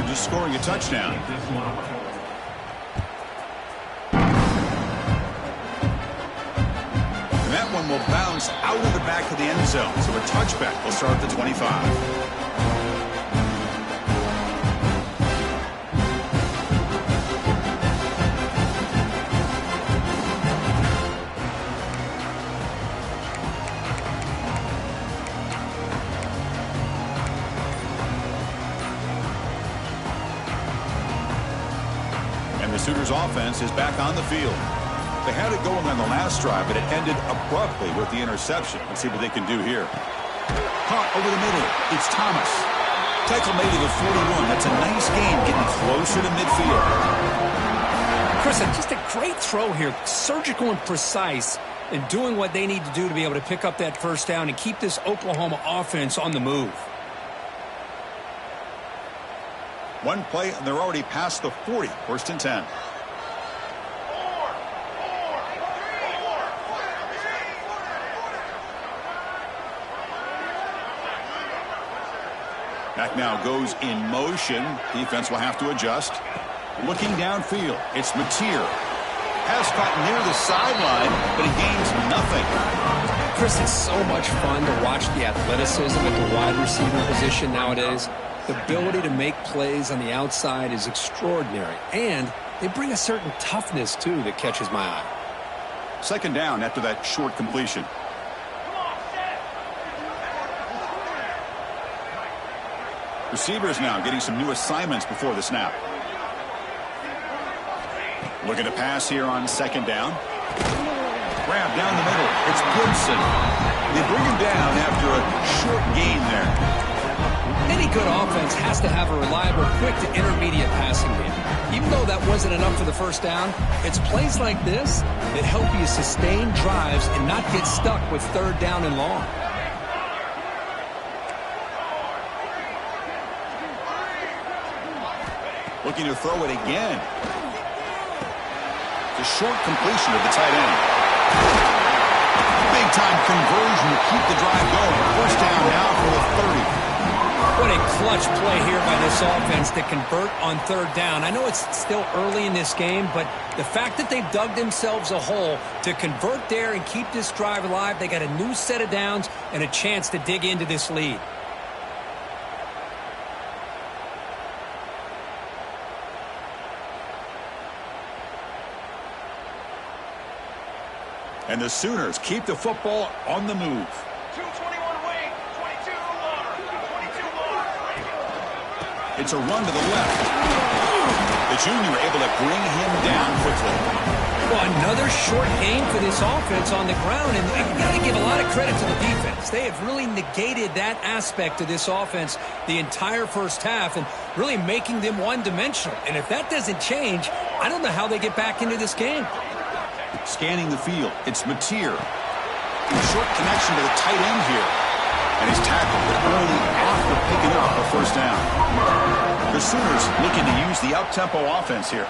just scoring a touchdown. And that one will bounce out of the back of the end zone. So a touchback will start at the 25. The Sooners offense is back on the field. They had it going on the last drive, but it ended abruptly with the interception. Let's see what they can do here. Caught over the middle. It's Thomas. Tackle made to the 41. That's a nice gain, getting closer to midfield. Chris, just a great throw here. Surgical and precise, and doing what they need to do to be able to pick up that first down and keep this Oklahoma offense on the move. One play, and they're already past the 40. First and 10. Back now goes in motion. Defense will have to adjust. Looking downfield, it's Mateer. Pass caught near the sideline, but he gains nothing. Chris, it's so much fun to watch the athleticism at the wide receiver position nowadays. The ability to make plays on the outside is extraordinary, and they bring a certain toughness, too, that catches my eye. Second down after that short completion. Receivers now getting some new assignments before the snap. Looking to pass here on second down. Grab down the middle. It's Gibson. They bring him down after a short gain there. Any good offense has to have a reliable, quick to intermediate passing game. Even though that wasn't enough for the first down, it's plays like this that help you sustain drives and not get stuck with third down and long. Looking to throw it again. The short completion of the tight end. Big-time conversion to keep the drive going. First down now for the 30. What a clutch play here by this offense to convert on third down. I know it's still early in this game, but the fact that they've dug themselves a hole to convert there and keep this drive alive, they got a new set of downs and a chance to dig into this lead. And the Sooners keep the football on the move. 221 away, 22 more, 22 more. It's a run to the left. The junior able to bring him down quickly. Well, another short gain for this offense on the ground, and you got to give a lot of credit to the defense. They have really negated that aspect of this offense the entire first half and really making them one-dimensional. And if that doesn't change, I don't know how they get back into this game. Scanning the field, it's Mateer. Short connection to the tight end here. And he's tackled early after picking up a first down. The Sooners looking to use the up-tempo offense here.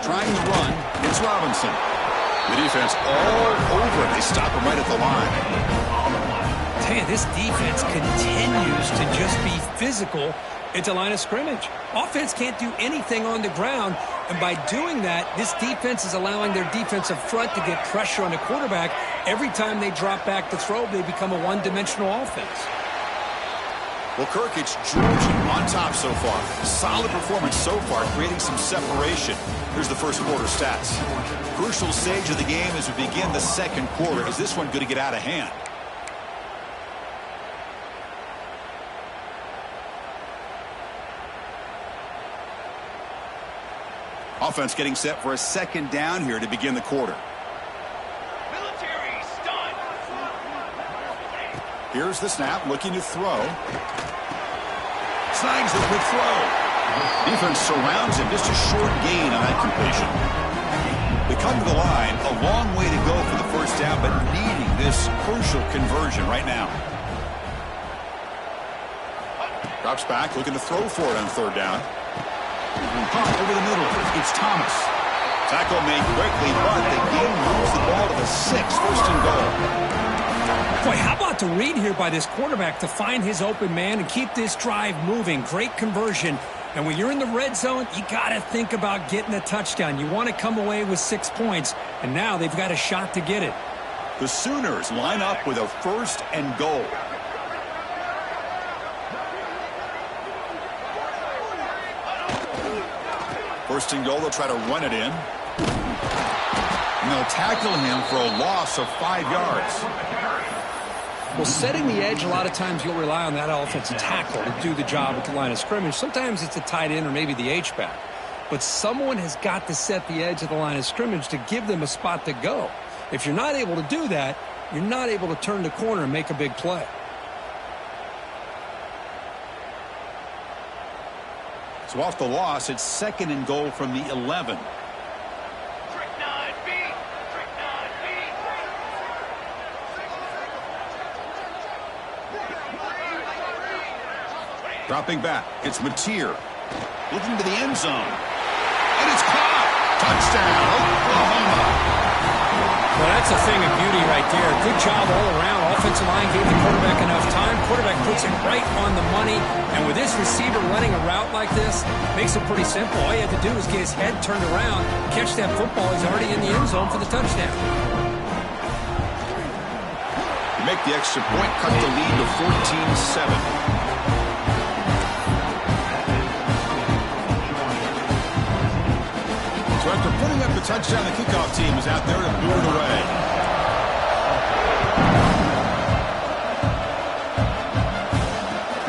Trying to run, it's Robinson. The defense all over it. They stop him right at the line. Man, this defense continues to just be physical at the line of scrimmage. Offense can't do anything on the ground, and by doing that, this defense is allowing their defensive front to get pressure on the quarterback. Every time they drop back to throw, they become a one-dimensional offense. Well, Kirk, it's Georgia on top so far. Solid performance so far, creating some separation. Here's the first quarter stats. Crucial stage of the game as we begin the second quarter. Is this one going to get out of hand? Offense getting set for a second down here to begin the quarter. Military stun. Here's the snap, looking to throw. Snags the quick throw. Defense surrounds him. Just a short gain on that completion. They come to the line. A long way to go for the first down, but needing this crucial conversion right now. Drops back, looking to throw for it on third down. Caught over the middle. It's Thomas. Tackle made quickly, but the game moves the ball to the 6, first and goal. Boy, how about the read here by this quarterback to find his open man and keep this drive moving. Great conversion. And when you're in the red zone, you got to think about getting a touchdown. You want to come away with 6 points, and now they've got a shot to get it. The Sooners line up with a first and goal. First and goal, they'll try to run it in. And they'll tackle him for a loss of 5 yards. Well, setting the edge, a lot of times you'll rely on that offensive tackle to do the job at the line of scrimmage. Sometimes it's a tight end or maybe the H-back. But someone has got to set the edge of the line of scrimmage to give them a spot to go. If you're not able to do that, you're not able to turn the corner and make a big play. So off the loss, it's second and goal from the 11. Dropping back, it's Mateer. Looking to the end zone. And it's caught. Touchdown, Oklahoma. Well, that's a thing of beauty right there. Good job all around. Offensive line gave the quarterback enough time. Quarterback puts it right on the money. And with this receiver running a route like this, makes it pretty simple. All you had to do was get his head turned around, catch that football. He's already in the end zone for the touchdown. Make the extra point, cut the lead to 14-7. So after putting up the touchdown, the kickoff team is out there to boot it away.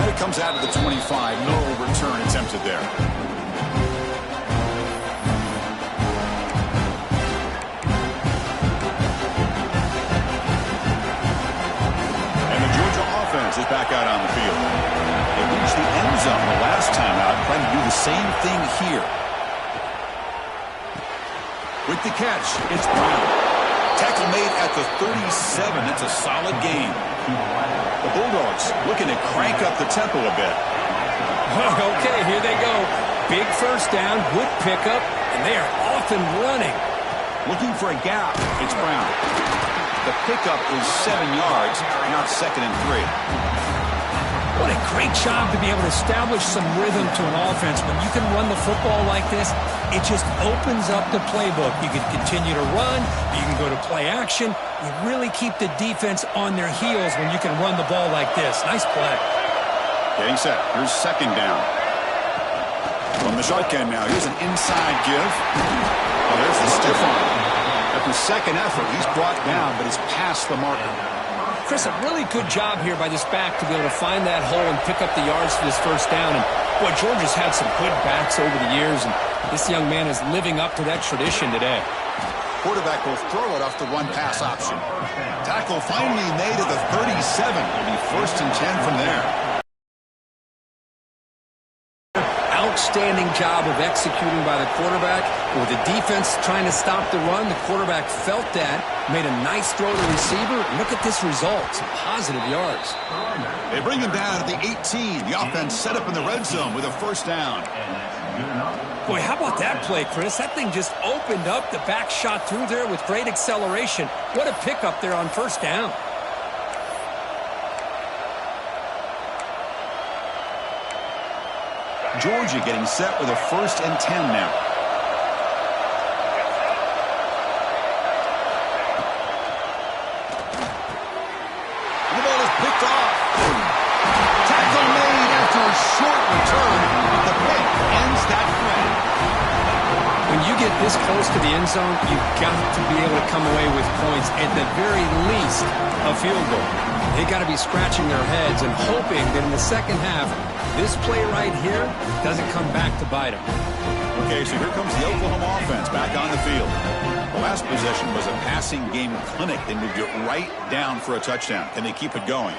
And it comes out of the 25. No return attempted there. And the Georgia offense is back out on the field. They reached the end zone the last time out, trying to do the same thing here. With the catch, it's Brown. Tackle made at the 37. That's a solid gain. The Bulldogs looking to crank up the tempo a bit. Okay, here they go. Big first down, good pickup, and they are off and running. Looking for a gap, it's Brown. The pickup is 7 yards, now second and 3. What a great job to be able to establish some rhythm to an offense. When you can run the football like this, it just opens up the playbook. You can continue to run. You can go to play action. You really keep the defense on their heels when you can run the ball like this. Nice play. Getting set. Here's second down. From the shotgun now. Here's an inside give. Oh, there's the stiff arm. After second effort, he's brought down, but he's past the marker. Chris, a really good job here by this back to be able to find that hole and pick up the yards for this first down. And, boy, Georgia's had some good backs over the years, and this young man is living up to that tradition today. Quarterback will throw it off the run-pass option. Tackle finally made at the 37. It'll be first and 10 from there. Outstanding job of executing by the quarterback. With the defense trying to stop the run, the quarterback felt that, made a nice throw to the receiver. Look at this result, some positive yards. They bring him down at the 18. The offense set up in the red zone with a first down. Boy, how about that play, Chris? That thing just opened up. The back shot through there with great acceleration. What a pickup there on first down. Georgia getting set with a first and 10 now. And the ball is picked off. Tackle made after a short return, but the pick ends that threat. When you get this close to the end zone, you've got to be able to come away with points, at the very least, a field goal. They got to be scratching their heads and hoping that in the second half, this play right here doesn't come back to bite them. Okay, so here comes the Oklahoma offense back on the field. The last possession was a passing game clinic. They moved it right down for a touchdown. Can they keep it going?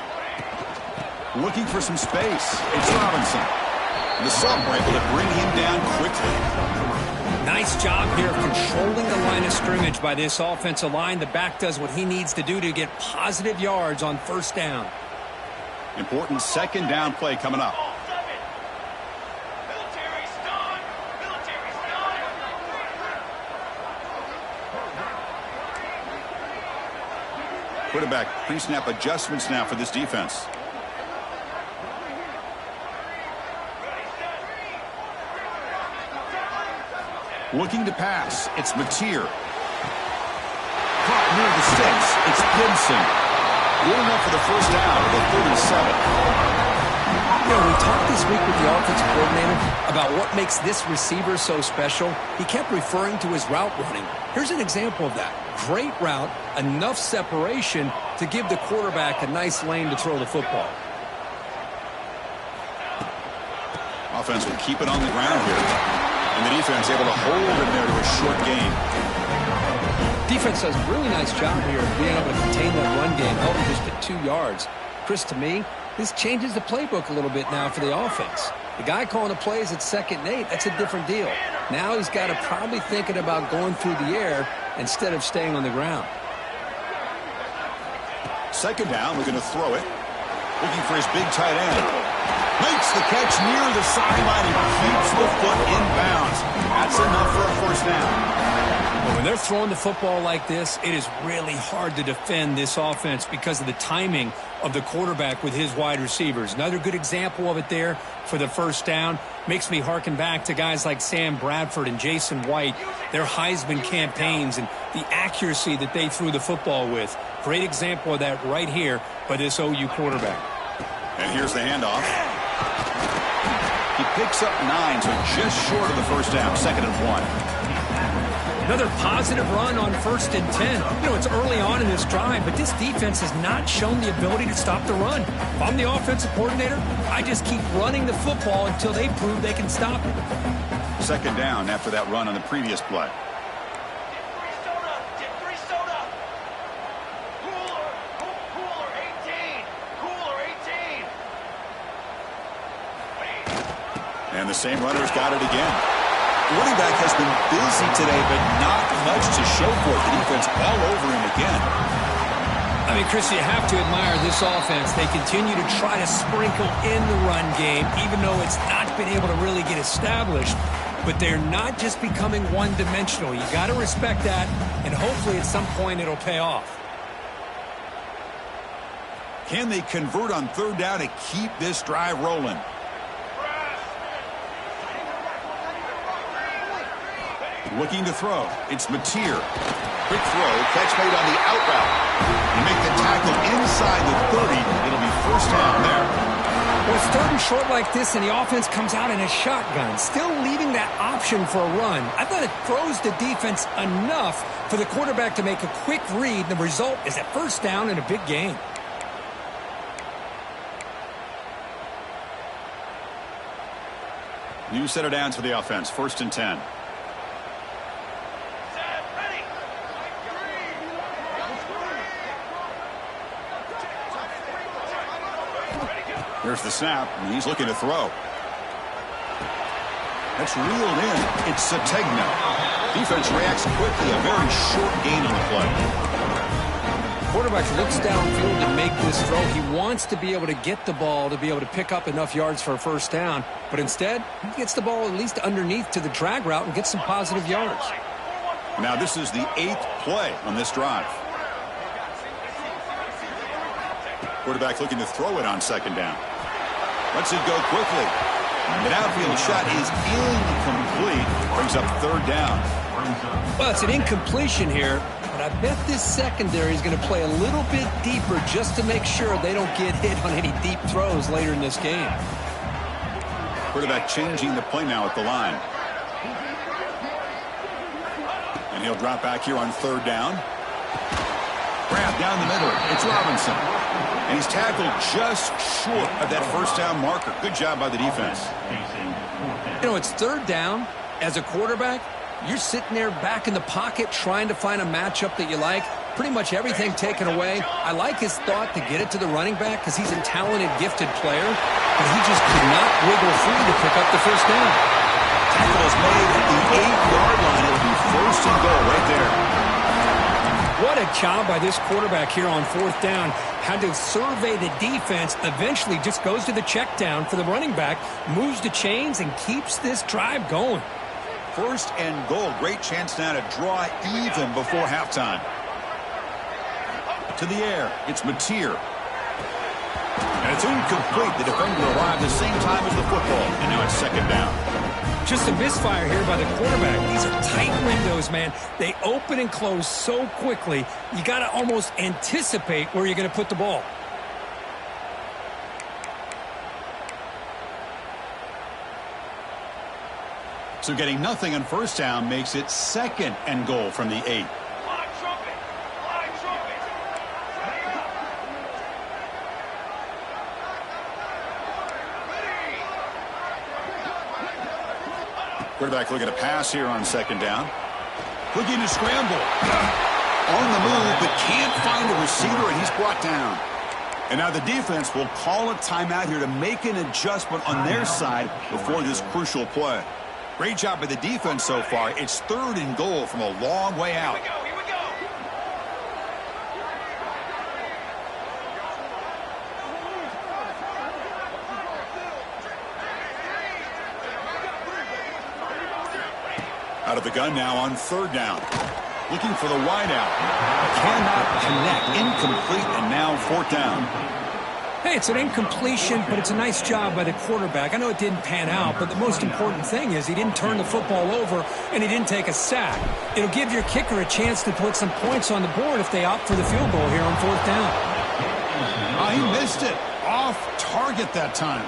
Looking for some space. It's Robinson. The sub were able to bring him down quickly. Nice job here of controlling the line of scrimmage by this offensive line. The back does what he needs to do to get positive yards on first down. Important second down play coming up. Quarterback pre-snap adjustments now for this defense. Looking to pass. It's Mateer. Caught near the sticks. It's Gibson. Good enough for the first down at the 37. You know, we talked this week with the offensive coordinator about what makes this receiver so special. He kept referring to his route running. Here's an example of that. Great route, enough separation to give the quarterback a nice lane to throw the football. Offense will keep it on the ground here. And the defense able to hold it there to a short gain. Defense does a really nice job here of being able to contain that run game, held him just at 2 yards. Chris, to me, this changes the playbook a little bit now for the offense. The guy calling the plays at 2nd and 8, that's a different deal. Now he's got to probably thinking about going through the air instead of staying on the ground. 2nd down, looking to throw it. Looking for his big tight end. Makes the catch near the sideline. He keeps the foot in bounds. That's enough for a first down. Well, when they're throwing the football like this, it is really hard to defend this offense because of the timing of the quarterback with his wide receivers. Another good example of it there for the first down. Makes me harken back to guys like Sam Bradford and Jason White, their Heisman campaigns and the accuracy that they threw the football with. Great example of that right here by this OU quarterback. And here's the handoff. He picks up 9, so just short of the first down. 2nd and 1. Another positive run on 1st and 10. You know, it's early on in this drive, but this defense has not shown the ability to stop the run. If I'm the offensive coordinator, I just keep running the football until they prove they can stop it. 2nd down after that run on the previous play. And the same runner's got it again. The running back has been busy today, but not much to show for it. The defense all over him again. I mean, Chris, you have to admire this offense. They continue to try to sprinkle in the run game, even though it's not been able to really get established. But they're not just becoming one-dimensional. You got to respect that, and hopefully at some point it'll pay off. Can they convert on 3rd down to keep this drive rolling? Looking to throw. It's Mateer. Quick throw. Catch made on the out route. You make the tackle inside the 30. It'll be first down there. Well, it's 3rd and short like this, and the offense comes out in a shotgun, still leaving that option for a run. I thought it throws the defense enough for the quarterback to make a quick read. The result is a first down and a big gain. New set of downs for the offense. 1st and 10. Here's the snap, and he's looking to throw. That's reeled in. It's Sategna. Defense reacts quickly. A very short gain on the play. Quarterback looks downfield to make this throw. He wants to be able to get the ball to be able to pick up enough yards for a first down. But instead, he gets the ball at least underneath to the drag route and gets some positive yards. Now this is the 8th play on this drive. Quarterback looking to throw it on 2nd down. Lets it go quickly. The downfield shot is incomplete. Brings up 3rd down. Well, it's an incompletion here, but I bet this secondary is going to play a little bit deeper just to make sure they don't get hit on any deep throws later in this game. Quarterback changing the play now at the line. And he'll drop back here on 3rd down. Grab down the middle. It's Robinson. And he's tackled just short of that first down marker. Good job by the defense. You know, it's 3rd down. As a quarterback, you're sitting there back in the pocket trying to find a matchup that you like. Pretty much everything taken away. I like his thought to get it to the running back because he's a talented, gifted player. But he just could not wiggle free to pick up the first down. Tackle is made at the 8-yard line. It'll be 1st and goal right there. What a job by this quarterback here on 4th down. Had to survey the defense, eventually just goes to the check down for the running back, moves the chains, and keeps this drive going. 1st and goal. Great chance now to draw even before halftime. to the air. It's Mateer. And it's incomplete. The defender arrived the same time as the football. And now it's second down. Just a misfire here by the quarterback. These are tight windows, man. They open and close so quickly. You got to almost anticipate where you're going to put the ball. So getting nothing on first down makes it second and goal from the 8. Live trumpet! Live trumpet! Quarterback looking to pass here on second down. Looking to scramble. On the move, but can't find a receiver, and he's brought down. And now the defense will call a timeout here to make an adjustment on their side before this crucial play. Great job by the defense so far. It's third and goal from a long way out. Here we go! Out of the gun now on third down. Looking for the wideout. Cannot connect. Incomplete, and now fourth down. Hey, it's an incompletion, but it's a nice job by the quarterback. I know it didn't pan out, but the most important thing is he didn't turn the football over and he didn't take a sack. It'll give your kicker a chance to put some points on the board if they opt for the field goal here on fourth down. He missed it. Off target that time.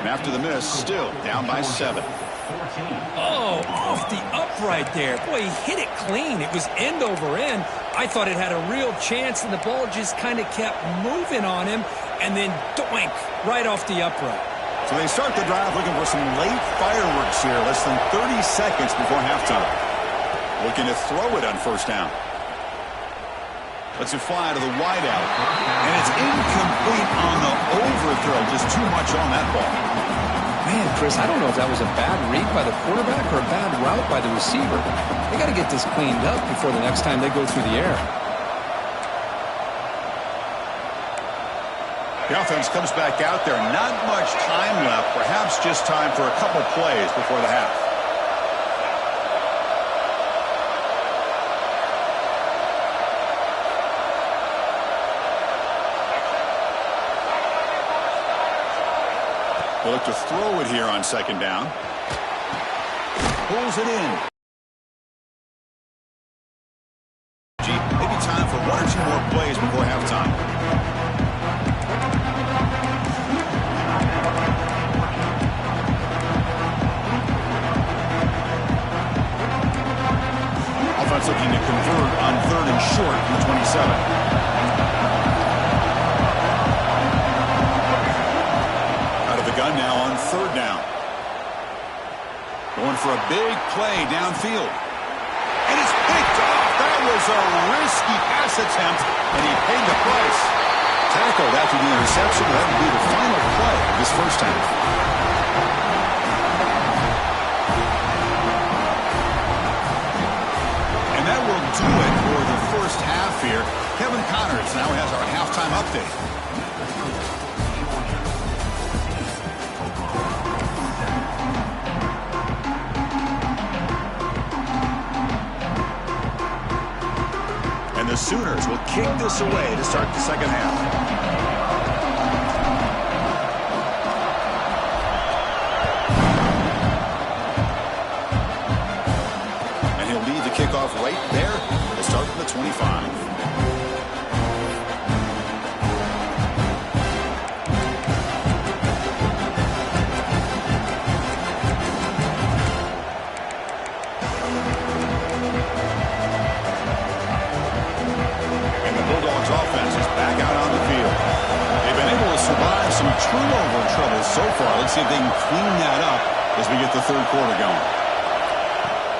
And after the miss, still down by 7. Oh, off the upright there. Boy, he hit it clean. It was end over end. I thought it had a real chance, and the ball just kind of kept moving on him, and then doink, right off the upright. So they start the drive looking for some late fireworks here, less than 30 seconds before halftime. Looking to throw it on first down. Lets it fly to the wideout, and it's incomplete on the overthrow. Just too much on that ball. Man, Chris, I don't know if that was a bad read by the quarterback or a bad route by the receiver. They got to get this cleaned up before the next time they go through the air. The offense comes back out there. Not much time left. Perhaps just time for a couple plays before the half. They'll look to throw it here on second down. Pulls it in. Maybe time for one or two more plays before halftime. Offense looking to convert on third and short from the 27. Gun now on third down. Going for a big play downfield. And it's picked off. That was a risky pass attempt, and he paid the price. Tackled after the interception. That would be the final play of this first half. And that will do it for the first half here. Kevin Connors now has our halftime update. The Sooners will kick this away to start the second half. And he'll lead the kickoff right there to start from the 25. Turnover trouble so far. Let's see if they can clean that up as we get the third quarter going.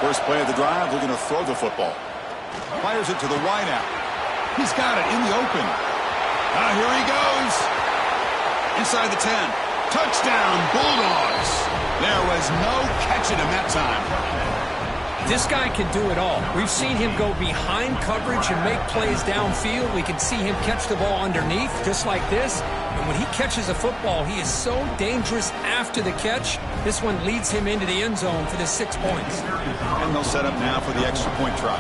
First play of the drive, looking to throw the football. Fires it to the wideout. He's got it in the open. Here he goes. Inside the 10. Touchdown, Bulldogs. There was no catching him that time. This guy can do it all. We've seen him go behind coverage and make plays downfield. We can see him catch the ball underneath, just like this. And when he catches a football, he is so dangerous after the catch. This one leads him into the end zone for the 6 points. And they'll set up now for the extra point try.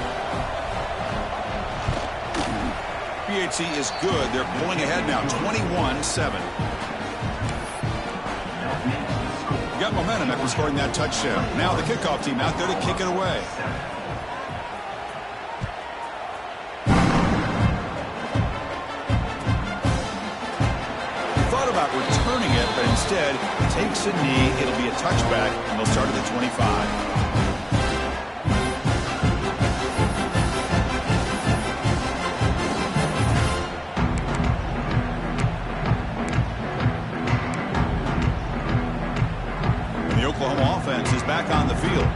SBHC is good. They're pulling ahead now, 21-7. Got momentum after scoring that touchdown. Now the kickoff team out there to kick it away. He thought about returning it, but instead takes a knee. It'll be a touchback, and they'll start at the 25. Oklahoma offense is back on the field.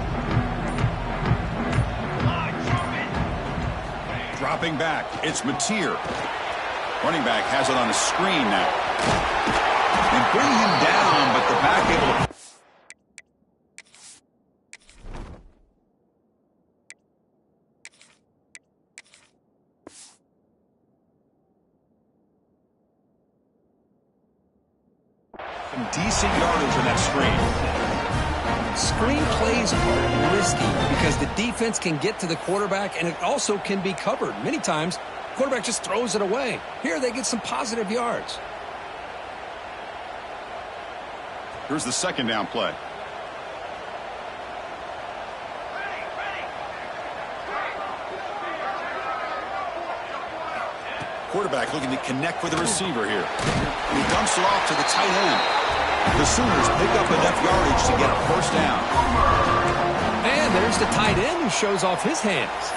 Dropping back, it's Mateer. Running back has it on a screen now. And bring him down, but the back able to... Some decent yardage in that screen. Screen plays are risky because the defense can get to the quarterback, and it also can be covered. Many times, the quarterback just throws it away. Here, they get some positive yards. Here's the second down play. Quarterback looking to connect with the receiver here. And he dumps it off to the tight end. The Sooners pick up enough yardage to get a first down. And there's the tight end who shows off his hands.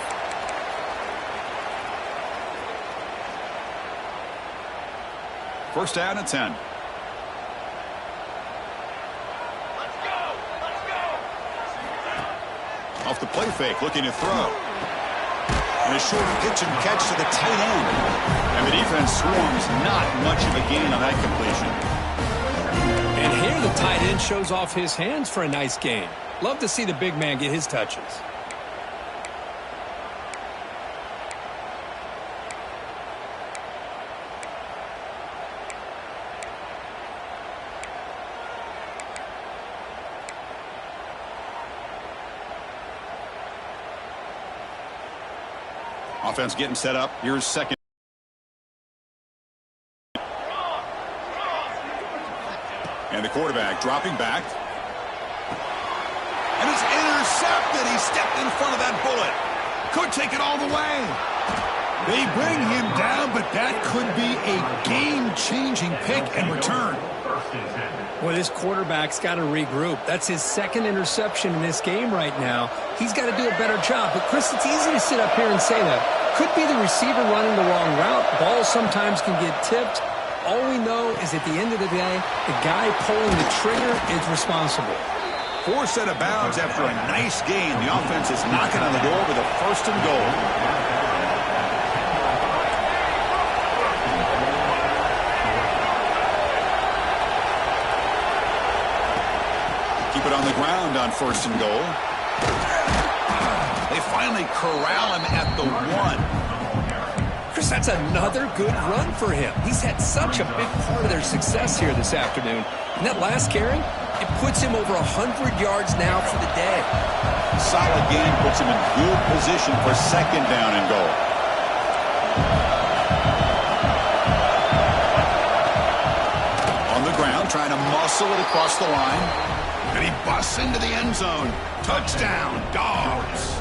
First down at 10. Let's go! Let's go! Off the play fake, looking to throw. And a short pitch and catch to the tight end. And the defense swarms, not much of a gain on that completion. And here the tight end shows off his hands for a nice gain. Love to see the big man get his touches. Offense getting set up. Here's second. And the quarterback dropping back. And it's intercepted. He stepped in front of that bullet. Could take it all the way. They bring him down, but that could be a game-changing pick and return. Well, this quarterback's got to regroup. That's his second interception in this game right now. He's got to do a better job. But, Chris, it's easy to sit up here and say that. Could be the receiver running the wrong route. Balls sometimes can get tipped. All we know is at the end of the day, the guy pulling the trigger is responsible. Forced out of bounds after a nice gain. The offense is knocking on the door with a first and goal. Keep it on the ground on first and goal. They finally corral him at the 1. Chris, that's another good run for him. He's had such a big part of their success here this afternoon. And that last carry, it puts him over 100 yards now for the day. Solid gain puts him in good position for second down and goal. On the ground, trying to muscle it across the line. And he busts into the end zone. Touchdown, Dogs.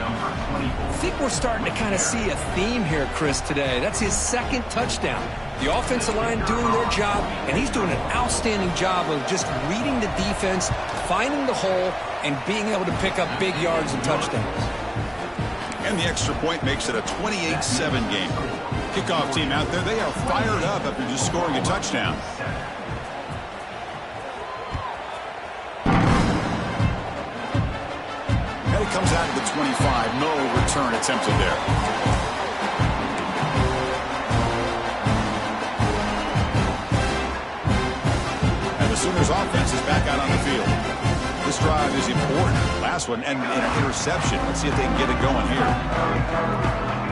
I think we're starting to kind of see a theme here, Chris, today. That's his second touchdown. The offensive line doing their job, and he's doing an outstanding job of just reading the defense, finding the hole, and being able to pick up big yards and touchdowns. And the extra point makes it a 28-7 game. Kickoff team out there, they are fired up after just scoring a touchdown. And it comes out of the 25. No return attempted there. And the Sooners offense is back out on the field. This drive is important. Last one ended in an interception. Let's see if they can get it going here.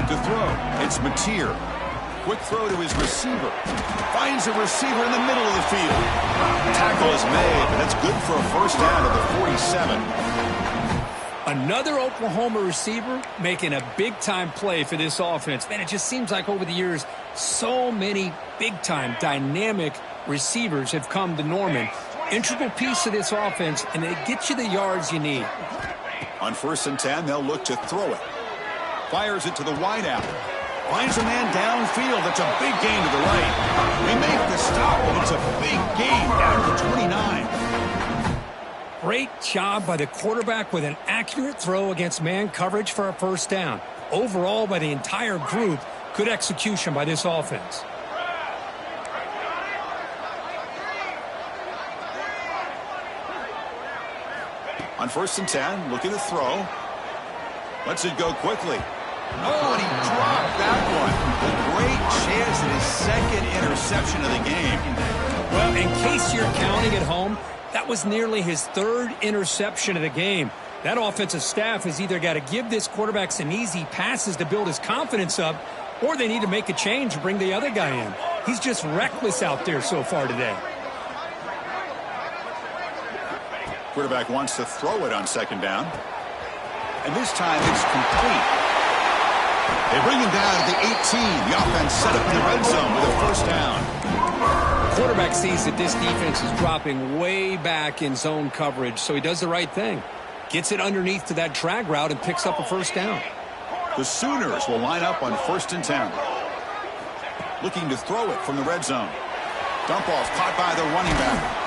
To throw, it's Mateer. Quick throw to his receiver. Finds a receiver in the middle of the field. Tackle is made, but that's good for a first down at the 47. Another Oklahoma receiver making a big-time play for this offense. Man, it just seems like over the years, so many big-time, dynamic receivers have come to Norman. Integral piece of this offense, and they get you the yards you need. On 1st and 10, they'll look to throw it. Fires it to the wideout. Finds a man downfield. That's a big gain to the right. They make the stop, and it's a big gain down to 29. Great job by the quarterback with an accurate throw against man coverage for a first down. Overall, by the entire group, good execution by this offense. On 1st and 10, looking to throw. Lets it go quickly. Oh, and he dropped that one. A great chance at his second interception of the game. Well, in case you're counting at home, that was nearly his 3rd interception of the game. That offensive staff has either got to give this quarterback some easy passes to build his confidence up, or they need to make a change and bring the other guy in. He's just reckless out there so far today. Quarterback wants to throw it on 2nd down. And this time it's complete. They bring him down at the 18. The offense set up in the red zone with a first down. Quarterback sees that this defense is dropping way back in zone coverage, so he does the right thing. Gets it underneath to that drag route and picks up a first down. The Sooners will line up on 1st and 10. Looking to throw it from the red zone. Dump off caught by the running back.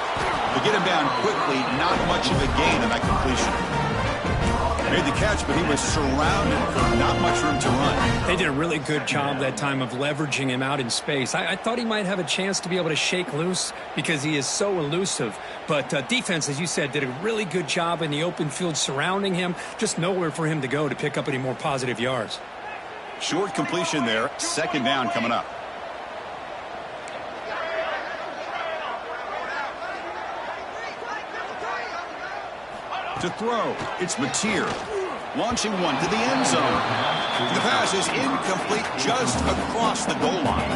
To get him down quickly, not much of a gain on that completion. Made the catch, but he was surrounded for not much room to run. They did a really good job that time of leveraging him out in space. I thought he might have a chance to be able to shake loose because he is so elusive. But defense, as you said, did a really good job in the open field surrounding him. Just nowhere for him to go to pick up any more positive yards. Short completion there. 2nd down coming up. To throw, it's Mateer. Launching one to the end zone. The pass is incomplete just across the goal line.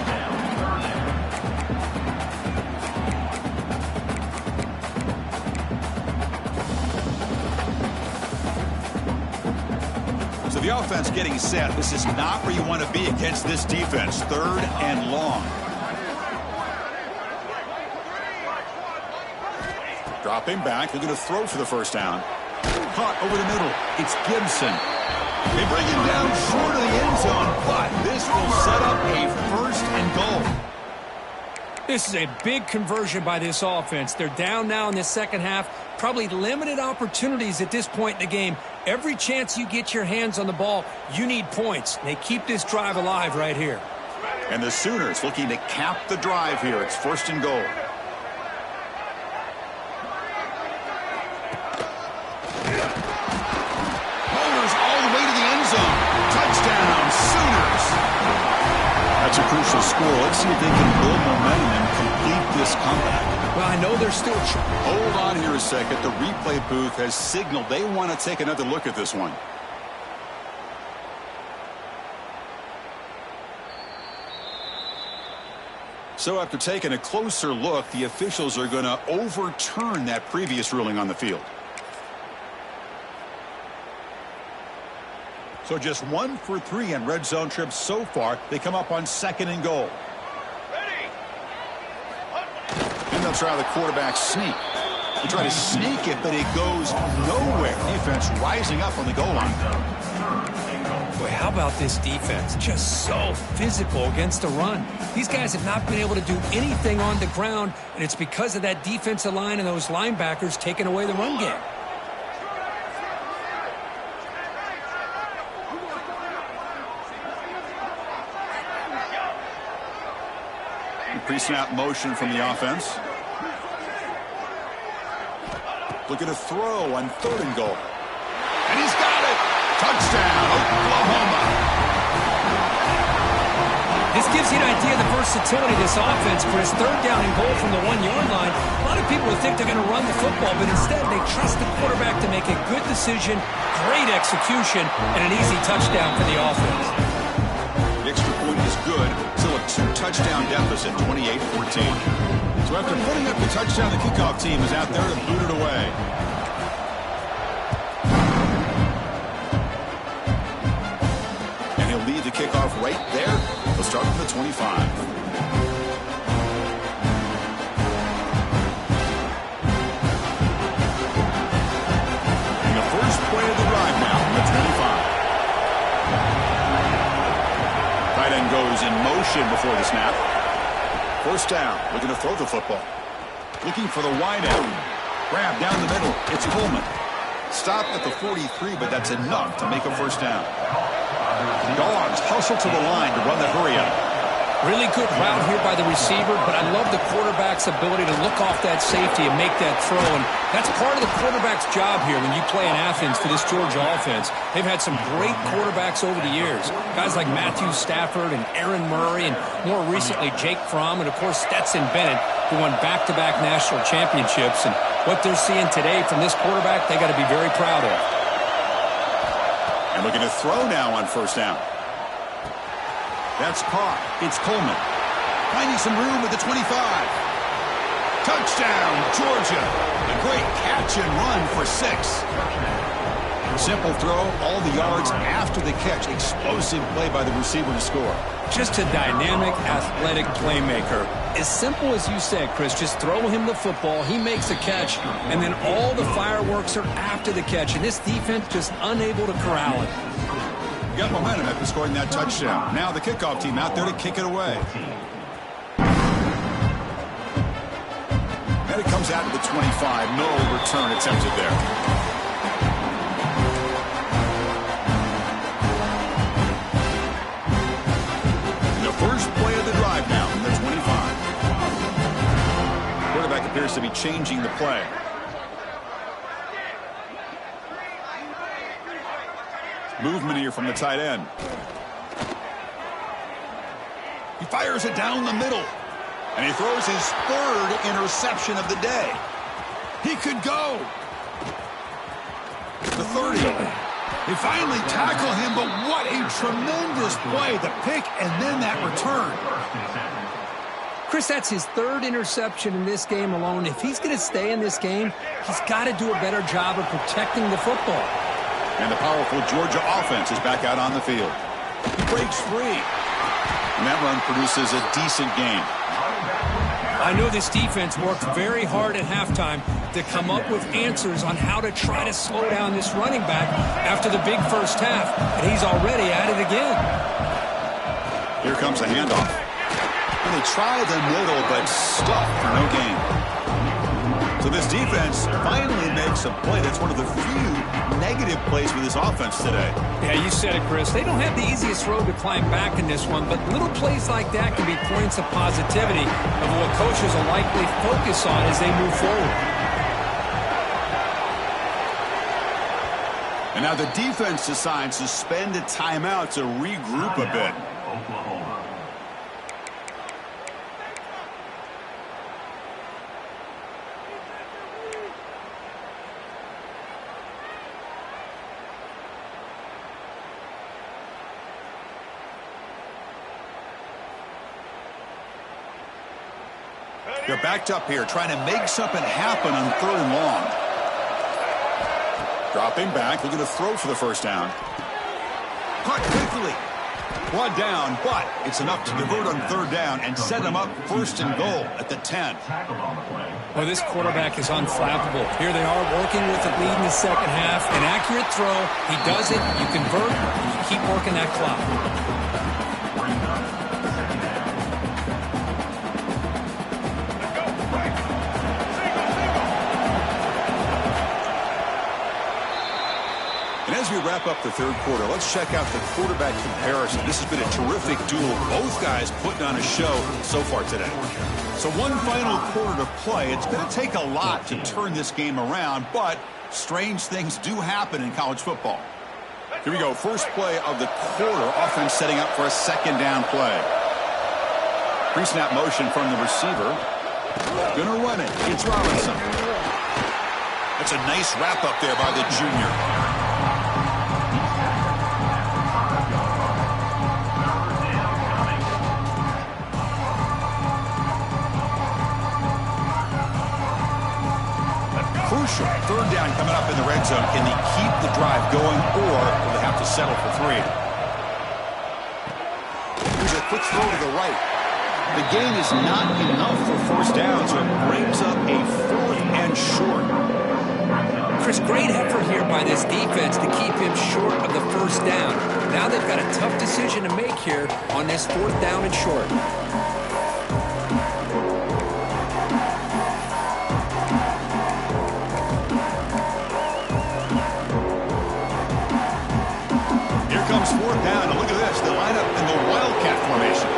So the offense getting set. This is not where you want to be against this defense. 3rd and long. Dropping back, looking to throw for the first down. Caught over the middle. It's Gibson. They bring him down short of the end zone, but this will set up a 1st and goal. This is a big conversion by this offense. They're down now in the second half. Probably limited opportunities at this point in the game. Every chance you get your hands on the ball, you need points. They keep this drive alive right here. And the Sooners looking to cap the drive here. It's 1st and goal. That's a crucial score. Let's see if they can build momentum and complete this comeback. Well, I know they're still... Hold on here a second. The replay booth has signaled they want to take another look at this one. So after taking a closer look, the officials are going to overturn that previous ruling on the field. So just 1 for 3 in red zone trips so far. They come up on 2nd and goal. And they'll try the quarterback sneak. They try to sneak it, but it goes nowhere. Defense rising up on the goal line. Boy, how about this defense? Just so physical against the run. These guys have not been able to do anything on the ground, and it's because of that defensive line and those linebackers taking away the run game. Pre-snap motion from the offense. Looking to throw on 3rd and goal. And he's got it! Touchdown, Oklahoma! This gives you an idea of the versatility of this offense. For his 3rd down and goal from the 1-yard line, a lot of people would think they're going to run the football, but instead they trust the quarterback to make a good decision, great execution, and an easy touchdown for the offense. The extra point is good. Still a 2-touchdown deficit, 28-14. So after putting up the touchdown, the kickoff team is out there to boot it away. kickoff right there. They'll start from the 25. And the first play of the drive now from the 25. Tight end goes in motion before the snap. First down. Looking to throw the football. Looking for the wide out. Grab down the middle. It's Coleman. Stop at the 43, but that's enough to make a first down. Dogs hustle to the line to run the hurry up. Really good route here by the receiver, but I love the quarterback's ability to look off that safety and make that throw. And that's part of the quarterback's job here when you play in Athens for this Georgia offense. They've had some great quarterbacks over the years. Guys like Matthew Stafford and Aaron Murray and more recently Jake Fromm and, of course, Stetson Bennett, who won back-to-back national championships. And what they're seeing today from this quarterback, they got to be very proud of. And looking to throw now on first down. That's caught. It's Coleman. Finding some room at the 25. Touchdown, Georgia. A great catch and run for 6. Simple throw, all the yards after the catch. Explosive play by the receiver to score. Just a dynamic, athletic playmaker. As simple as you said, Chris, just throw him the football, he makes a catch, and then all the fireworks are after the catch. And this defense just unable to corral it. Got momentum after scoring that touchdown. Now the kickoff team out there to kick it away. And it comes out to the 25. No return attempted there. And the first play of the drive now from the 25. Quarterback appears to be changing the play. Movement here from the tight end. He fires it down the middle. And he throws his 3rd interception of the day. He could go. The 30. They finally tackle him, but what a tremendous play. The pick and then that return. Chris, that's his 3rd interception in this game alone. If he's going to stay in this game, he's got to do a better job of protecting the football. And the powerful Georgia offense is back out on the field. He breaks free. And that run produces a decent gain. I know this defense worked very hard at halftime to come up with answers on how to try to slow down this running back after the big first half. And he's already at it again. Here comes a handoff. And they try the middle, but stuck for no gain. So this defense finally makes a play. That's one of the few negative plays with this offense today. Yeah, you said it, Chris. They don't have the easiest road to climb back in this one, but little plays like that can be points of positivity of what coaches will likely focus on as they move forward. And now the defense decides to spend a timeout to regroup a bit. They're backed up here, trying to make something happen on 3rd and long. Dropping back, looking to throw for the first down. Caught quickly. 1 down, but it's enough to convert on 3rd down and set them up 1st and goal at the 10. Well, this quarterback is unflappable. Here they are working with the lead in the second half. An accurate throw. He does it. You convert. You keep working that clock. As we wrap up the 3rd quarter, let's check out the quarterback comparison. This has been a terrific duel. Both guys putting on a show so far today. So one final quarter to play. It's going to take a lot to turn this game around, but strange things do happen in college football. Here we go. First play of the quarter. Offense setting up for a 2nd down play. Pre-snap motion from the receiver. Gonna run it. It's Robinson. That's a nice wrap up there by the junior. Crucial. 3rd down coming up in the red zone. Can they keep the drive going, or will they have to settle for 3? quick throw to the right. The gain is not enough for first down, so it brings up a 4th and short. Chris, great effort here by this defense to keep him short of the first down. Now they've got a tough decision to make here on this 4th down and short. Here comes 4th down, and look at this. They line up in the Wildcat formation.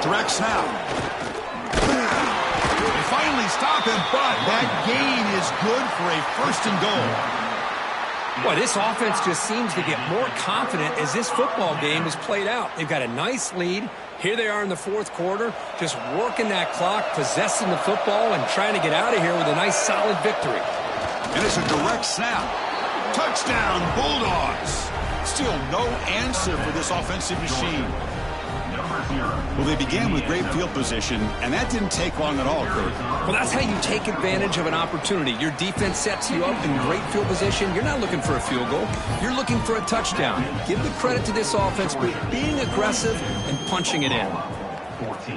Direct snap. They finally stop him, but that gain is good for a 1st and goal. Boy, this offense just seems to get more confident as this football game is played out. They've got a nice lead. Here they are in the 4th quarter, just working that clock, possessing the football, and trying to get out of here with a nice, solid victory. And it's a direct snap. Touchdown, Bulldogs. Still no answer for this offensive machine. Well, they began with great field position, and that didn't take long at all, Kurt. Well, that's how you take advantage of an opportunity. Your defense sets you up in great field position. You're not looking for a field goal. You're looking for a touchdown. Give the credit to this offense for being aggressive and punching it in. 14.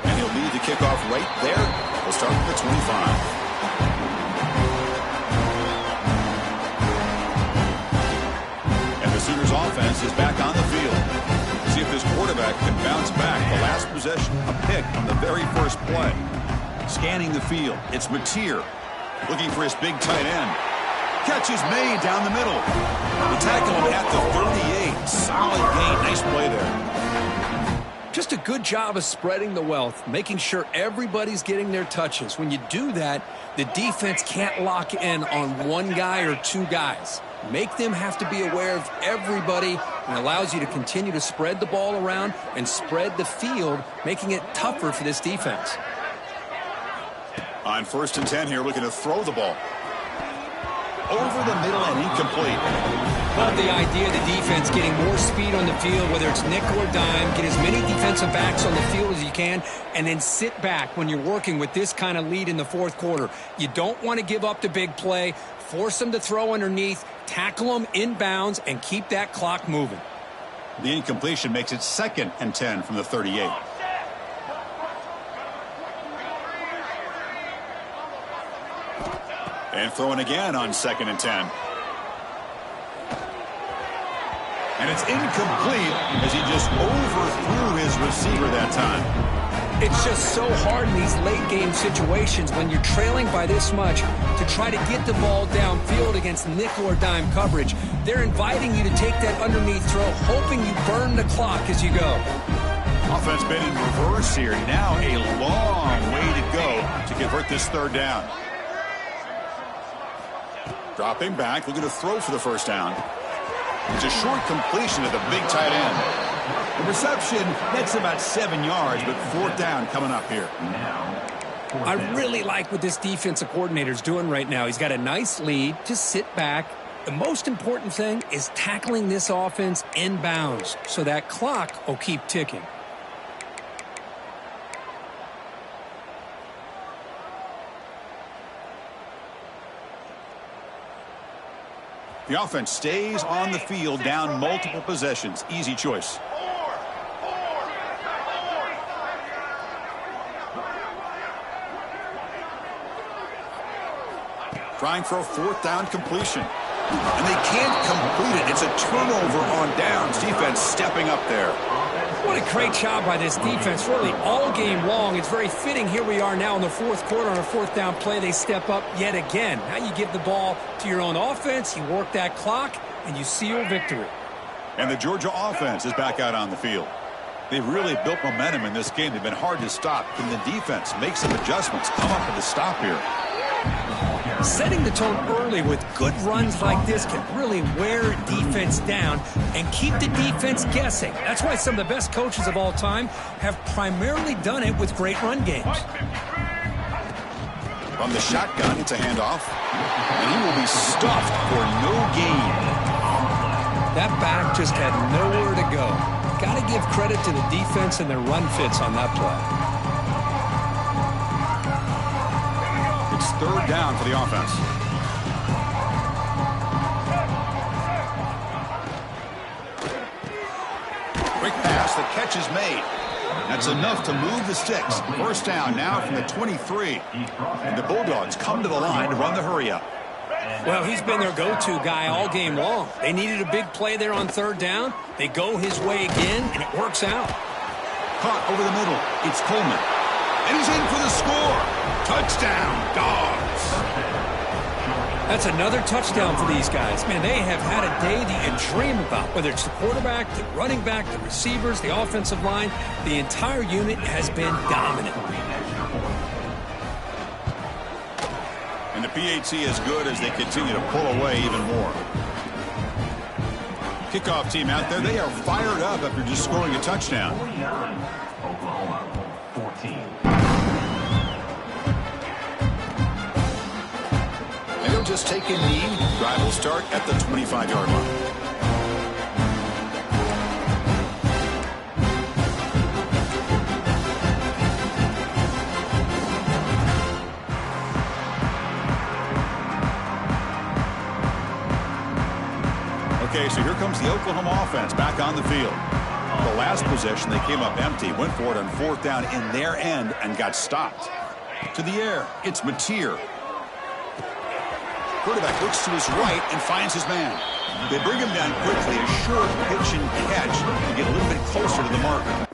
And he'll lead the kickoff right there. We'll start with the 25. Sooners offense is back on the field. See if this quarterback can bounce back. The last possession, a pick on the very first play. Scanning the field, it's Mateer looking for his big tight end. Catch is made down the middle. They tackle him at the 38. Solid gain. Nice play there. Just a good job of spreading the wealth, making sure everybody's getting their touches. When you do that, the defense can't lock in on one guy or two guys. Make them have to be aware of everybody, and allows you to continue to spread the ball around and spread the field, making it tougher for this defense. On 1st and 10 here, looking to throw the ball. Over the middle and incomplete. Love the idea of the defense getting more speed on the field, whether it's nickel or dime. Get as many defensive backs on the field as you can, and then sit back when you're working with this kind of lead in the 4th quarter. You don't want to give up the big play. Force them to throw underneath, tackle them inbounds, and keep that clock moving. The incompletion makes it 2nd and 10 from the 38. And throwing again on 2nd and 10. And it's incomplete as he just overthrew his receiver that time. It's just so hard in these late-game situations when you're trailing by this much to try to get the ball downfield against nickel or dime coverage. They're inviting you to take that underneath throw, hoping you burn the clock as you go. Offense been in reverse here. Now a long way to go to convert this 3rd down. Dropping back, looking to throw for the 1st down. It's a short completion to the big tight end. The reception, that's about 7 yards, but 4th down coming up here. I really like what this defensive coordinator is doing right now. He's got a nice lead. Just sit back. The most important thing is tackling this offense inbounds, so that clock will keep ticking. The offense stays on the field, down multiple possessions. Easy choice. Trying for a 4th down completion. And they can't complete it. It's a turnover on downs. Defense stepping up there. What a great job by this defense, really, all game long. It's very fitting. Here we are now in the 4th quarter on a 4th down play. They step up yet again. Now you give the ball to your own offense, you work that clock, and you seal victory. And the Georgia offense is back out on the field. They've really built momentum in this game. They've been hard to stop. Can the defense make some adjustments, come up with a stop here? Setting the tone early with good runs like this can really wear a defense down and keep the defense guessing. That's why some of the best coaches of all time have primarily done it with great run games. From the shotgun, it's a handoff. And he will be stuffed for no gain. That back just had nowhere to go. Got to give credit to the defense and their run fits on that play. It's 3rd down for the offense. Quick pass, the catch is made. That's enough to move the sticks. First down now from the 23. And the Bulldogs come to the line to run the hurry-up. Well, he's been their go-to guy all game long. They needed a big play there on third down. They go his way again, and it works out. Caught over the middle. It's Coleman. And he's in for the score. Touchdown, Dogs. That's another touchdown for these guys. Man, they have had a day that you dream about, whether it's the quarterback, the running back, the receivers, the offensive line. The entire unit has been dominant. And the PAT is good as they continue to pull away even more. Kickoff team out there, they are fired up after just scoring a touchdown. Oklahoma, 14. And they'll just take a knee. Drive will start at the 25-yard line. Okay, so here comes the Oklahoma offense back on the field. The last possession, they came up empty, went for it on fourth down in their end and got stopped. To the air, it's Mateer. Quarterback looks to his right and finds his man. They bring him down quickly, a short pitch and catch to get a little bit closer to the marker.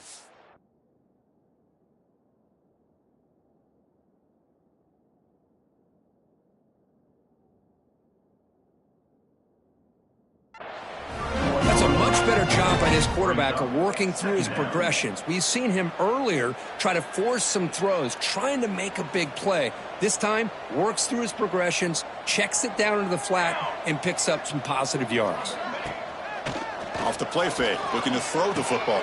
That's a much better job by his quarterback of working through his progressions. We've seen him earlier try to force some throws, trying to make a big play. This time, works through his progressions, checks it down into the flat, and picks up some positive yards. Off the play fake, looking to throw the football.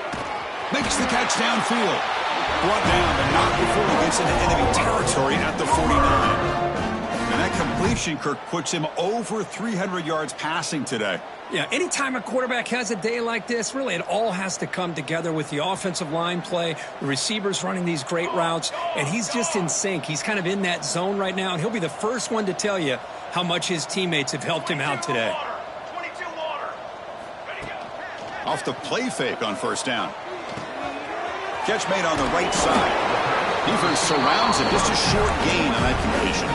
Makes the catch downfield. Brought down, but not before he gets into enemy territory at the 49. And that completion, Kirk, puts him over 300 yards passing today. Yeah, anytime a quarterback has a day like this, really it all has to come together with the offensive line play, the receivers running these great routes, and he's just in sync. He's kind of in that zone right now, and he'll be the first one to tell you how much his teammates have helped him out today. 22 water. Ready, go. Off the play fake on first down. Catch made on the right side. Defense surrounds it. Just a short gain on that completion.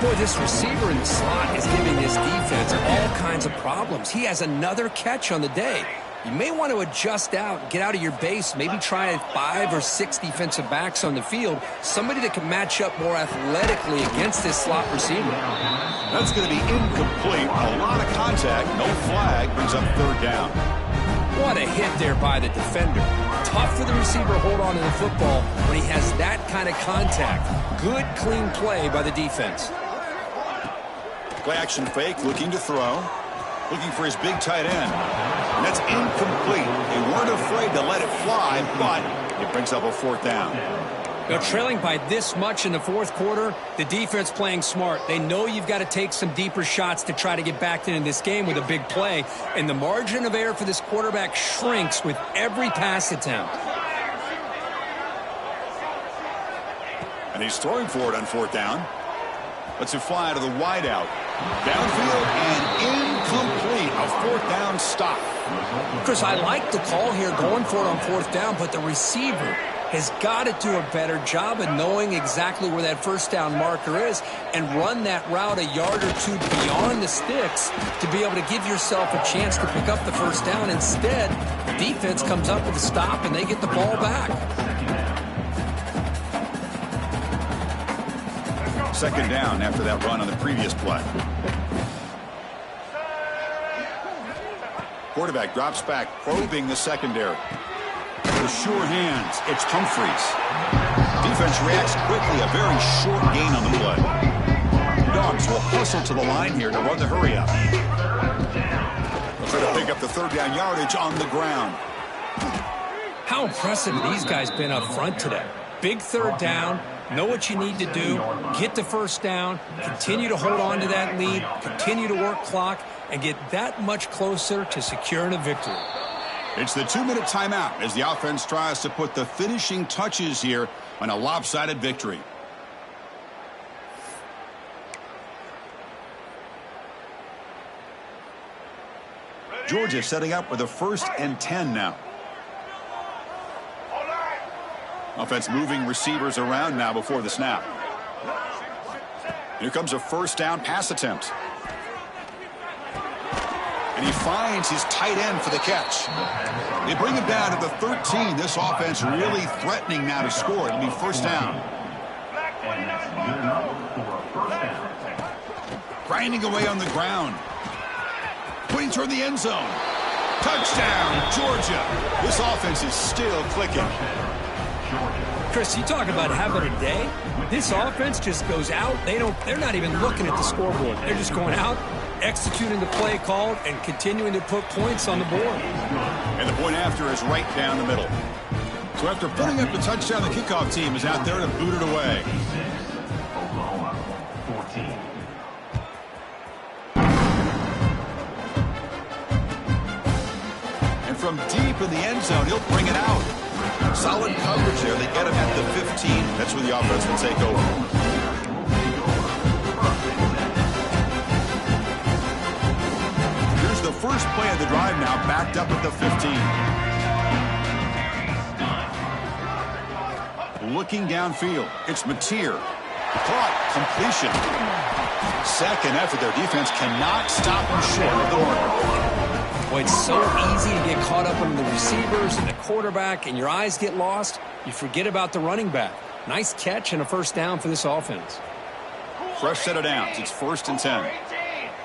Boy, this receiver in the slot is giving this defense all kinds of problems. He has another catch on the day. You may want to adjust out, get out of your base, maybe try 5 or 6 defensive backs on the field, somebody that can match up more athletically against this slot receiver. That's going to be incomplete. A lot of contact. No flag. Brings up third down. What a hit there by the defender. Tough for the receiver to hold on to the football when he has that kind of contact. Good, clean play by the defense. Play action fake, looking to throw. Looking for his big tight end. And that's incomplete. They weren't afraid to let it fly, but it brings up a fourth down. Now, trailing by this much in the fourth quarter, the defense playing smart. They know you've got to take some deeper shots to try to get back into this game with a big play. And the margin of error for this quarterback shrinks with every pass attempt. And he's throwing for it on fourth down. Lets it fly to the wideout. Downfield and incomplete. A fourth down stop. Chris, I like the call here going for it on fourth down, but the receiver has got to do a better job of knowing exactly where that first down marker is and run that route a yard or two beyond the sticks to be able to give yourself a chance to pick up the first down. Instead, the defense comes up with a stop and they get the ball back. Second down after that run on the previous play. Quarterback drops back, probing the secondary. With sure hands, it's Humphreys. Defense reacts quickly, a very short gain on the play. Dogs will hustle to the line here to run the hurry-up. They'll try to pick up the third down yardage on the ground. How impressive have these guys been up front today? Big third down, know what you need to do, get the first down, continue to hold on to that lead, continue to work clock, and get that much closer to securing a victory. It's the 2-minute timeout as the offense tries to put the finishing touches here on a lopsided victory. Georgia setting up with a 1st and 10 now. Offense moving receivers around now before the snap. Here comes a 1st down pass attempt. And he finds his tight end for the catch. They bring him down to the 13. This offense really threatening now to score. It'll be 1st down. Grinding away on the ground. Putting toward the end zone. Touchdown, Georgia. This offense is still clicking. Chris, you talk about having a day. This offense just goes out. They're not even looking at the scoreboard. They're just going out, executing the play called, and continuing to put points on the board. And the point after is right down the middle. So after putting up the touchdown, the kickoff team is out there to boot it away. Oklahoma 14. And from deep in the end zone, he'll bring it out. Solid coverage there. They get him at the 15. That's where the offense will take over. Here's the first play of the drive now, backed up at the 15. Looking downfield. It's Mateer. Caught. Completion. Second effort. Their defense cannot stop him short of the marker. Boy, it's so easy to get caught up on the receivers and the quarterback, and your eyes get lost. You forget about the running back. Nice catch and a 1st down for this offense. Fresh set of downs. It's 1st and 10.